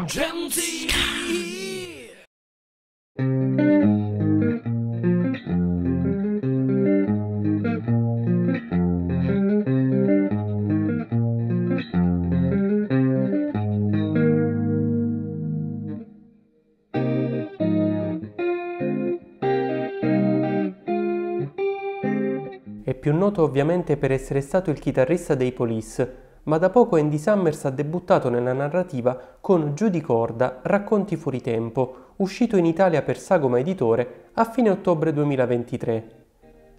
JAM TV. È più noto ovviamente per essere stato il chitarrista dei Police, ma da poco Andy Summers ha debuttato nella narrativa con Giù di corda, Racconti fuori tempo, uscito in Italia per Sagoma Editore a fine ottobre 2023.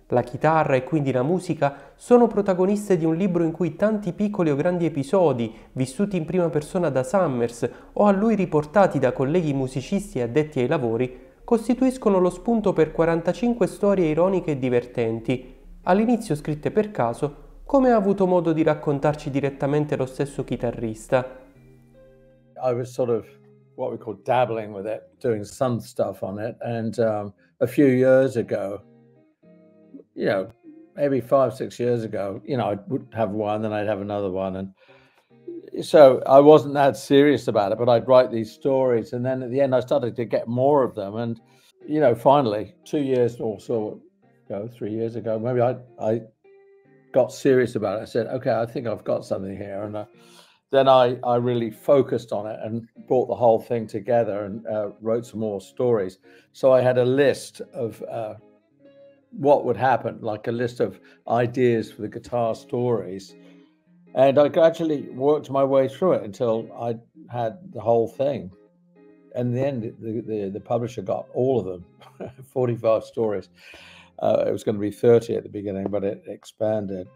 La chitarra e quindi la musica sono protagoniste di un libro in cui tanti piccoli o grandi episodi, vissuti in prima persona da Summers o a lui riportati da colleghi musicisti e addetti ai lavori, costituiscono lo spunto per 45 storie ironiche e divertenti, all'inizio scritte per caso, come ha avuto modo di raccontarci direttamente lo stesso chitarrista. I was sort of what we call dabbling with it, doing some stuff on it, and a few years ago, maybe 5-6 years ago, I would have one, then I'd have another one, and so I wasn't that serious about it, but I'd write these stories, and then at the end I started to get more of them, and finally 2 years or so ago, 3 years ago, maybe I got serious about it. I said, okay, I think I've got something here, and then I really focused on it and brought the whole thing together and wrote some more stories. So I had a list of what would happen, like a list of ideas for the guitar stories, and I gradually worked my way through it until I had the whole thing. And in the end, the publisher got all of them, 45 stories. It was going to be 30 at the beginning, but it expanded.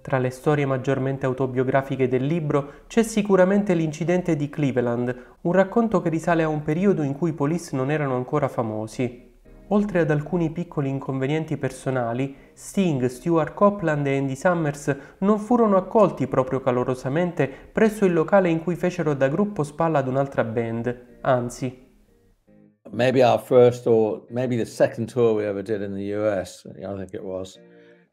Tra le storie maggiormente autobiografiche del libro c'è sicuramente l'incidente di Cleveland, un racconto che risale a un periodo in cui i Police non erano ancora famosi. Oltre ad alcuni piccoli inconvenienti personali, Sting, Stuart Copeland e Andy Summers non furono accolti proprio calorosamente presso il locale in cui fecero da gruppo spalla ad un'altra band, anzi. Maybe our first or maybe the second tour we ever did in the US, I think it was,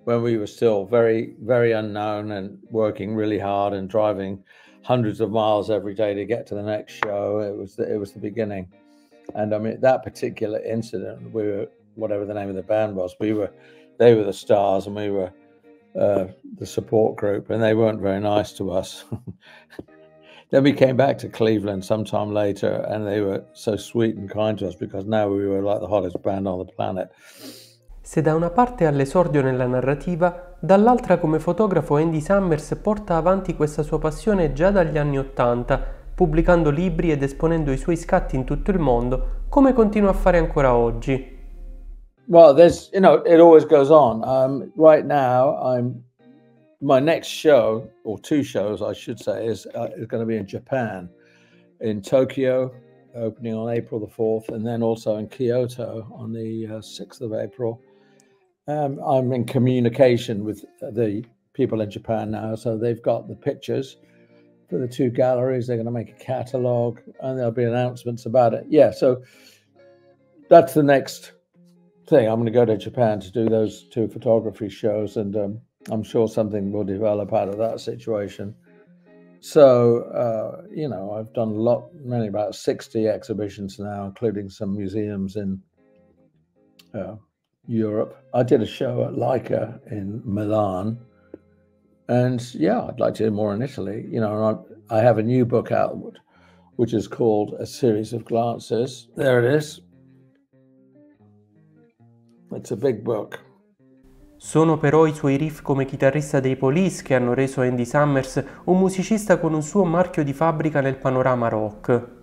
when we were still very, very unknown and working really hard and driving hundreds of miles every day to get to the next show. It was the beginning. And I mean, that particular incident, we were, whatever the name of the band was, they were the stars and we were the support group, and they weren't very nice to us. Then we came back to Cleveland sometime later, and they were so sweet and kind to us because now we were like the hottest band on the planet. Se da una parte ha l'esordio nella narrativa, dall'altra come fotografo Andy Summers porta avanti questa sua passione già dagli anni '80, pubblicando libri ed esponendo i suoi scatti in tutto il mondo, come continua a fare ancora oggi. Well, it always goes on. Right now, my next show, or two shows, I should say, is going to be in Japan, in Tokyo, opening on April the 4th, and then also in Kyoto on the 6th of April. I'm in communication with the people in Japan now, so they've got the pictures for the two galleries. They're going to make a catalogue, and there'll be announcements about it. Yeah, so that's the next thing. I'm going to go to Japan to do those two photography shows, and I'm sure something will develop out of that situation. So, I've done about 60 exhibitions now, including some museums in Europe. I did a show at Leica in Milan, and yeah, I'd like to do more in Italy. I have a new book out, which is called A Series of Glances. There it is. It's a big book. Sono però i suoi riff come chitarrista dei Police che hanno reso Andy Summers un musicista con un suo marchio di fabbrica nel panorama rock.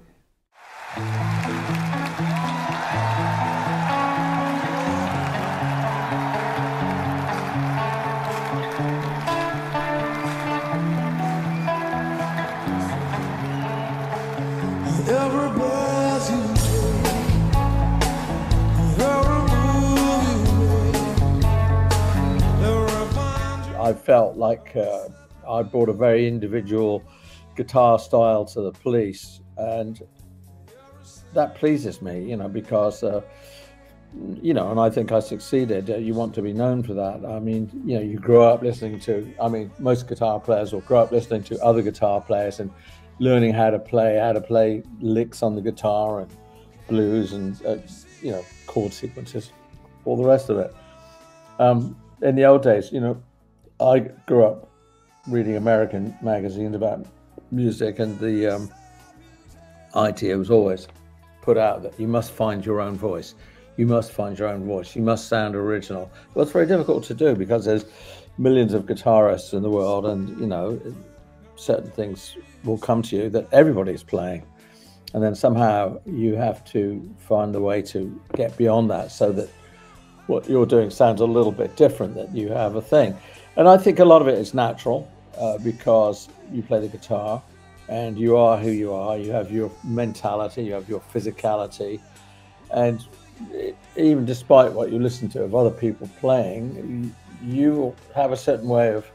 I felt like I brought a very individual guitar style to the Police, and that pleases me, because you know, and I think I succeeded. You want to be known for that. I mean, you know, you grow up listening to, I mean, most guitar players will grow up listening to other guitar players and learning how to play licks on the guitar and blues and, you know, chord sequences, all the rest of it. In the old days, you know, I grew up reading American magazines about music, and the idea was always put out that you must find your own voice. You must find your own voice. You must sound original. Well, it's very difficult to do because there's millions of guitarists in the world, and, you know, certain things will come to you that everybody's playing. And then somehow you have to find a way to get beyond that so that what you're doing sounds a little bit different, that you have a thing. And I think a lot of it is natural because you play the guitar and you are who you are. You have your mentality, you have your physicality. And even despite what you listen to of other people playing, you have a certain way of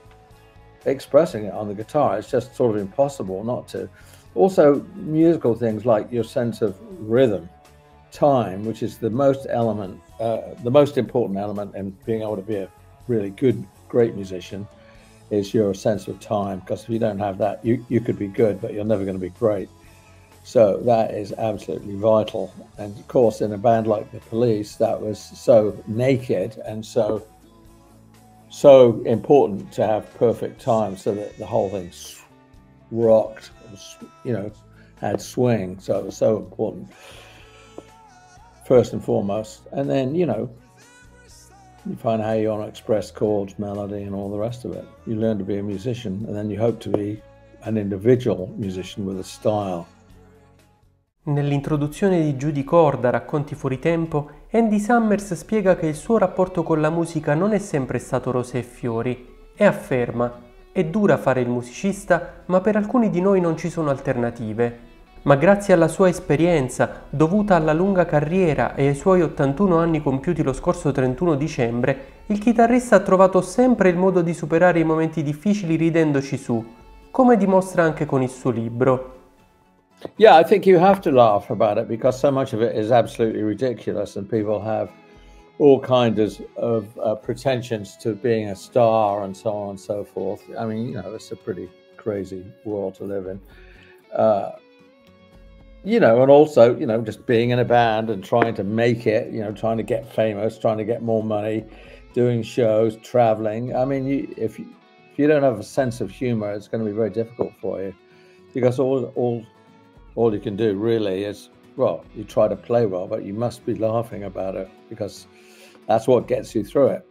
expressing it on the guitar. It's just sort of impossible not to. Also, musical things like your sense of rhythm, time, which is the most important element in being able to be a really great musician, is your sense of time. Because if you don't have that, you could be good, but you're never going to be great. So that is absolutely vital. And of course, in a band like the Police, that was so naked and so important to have perfect time, so that the whole thing rocked, you know, had swing. So it was so important, first and foremost. And then, you know, you find how you want to express chords, melody, and all the rest of it. You learn to be a musician, and then you hope to be an individual musician with a style. Nell'introduzione di Giù di corda, Racconti fuori tempo, Andy Summers spiega che il suo rapporto con la musica non è sempre stato rose e fiori e afferma: è dura fare il musicista, ma per alcuni di noi non ci sono alternative. Ma grazie alla sua esperienza, dovuta alla lunga carriera e ai suoi 81 anni compiuti lo scorso 31 dicembre, il chitarrista ha trovato sempre il modo di superare i momenti difficili ridendoci su, come dimostra anche con il suo libro. Yeah, I think you have to laugh about it because so much of it is absolutely ridiculous, and people have all kinds of pretensions to being a star and so on and so forth. I mean, you know, it's a pretty crazy world to live in. You know, and also, you know, just being in a band and trying to make it, you know, trying to get famous, trying to get more money, doing shows, traveling. I mean, if you don't have a sense of humor, it's going to be very difficult for you, because all you can do really is, well, you try to play well, but you must be laughing about it, because that's what gets you through it.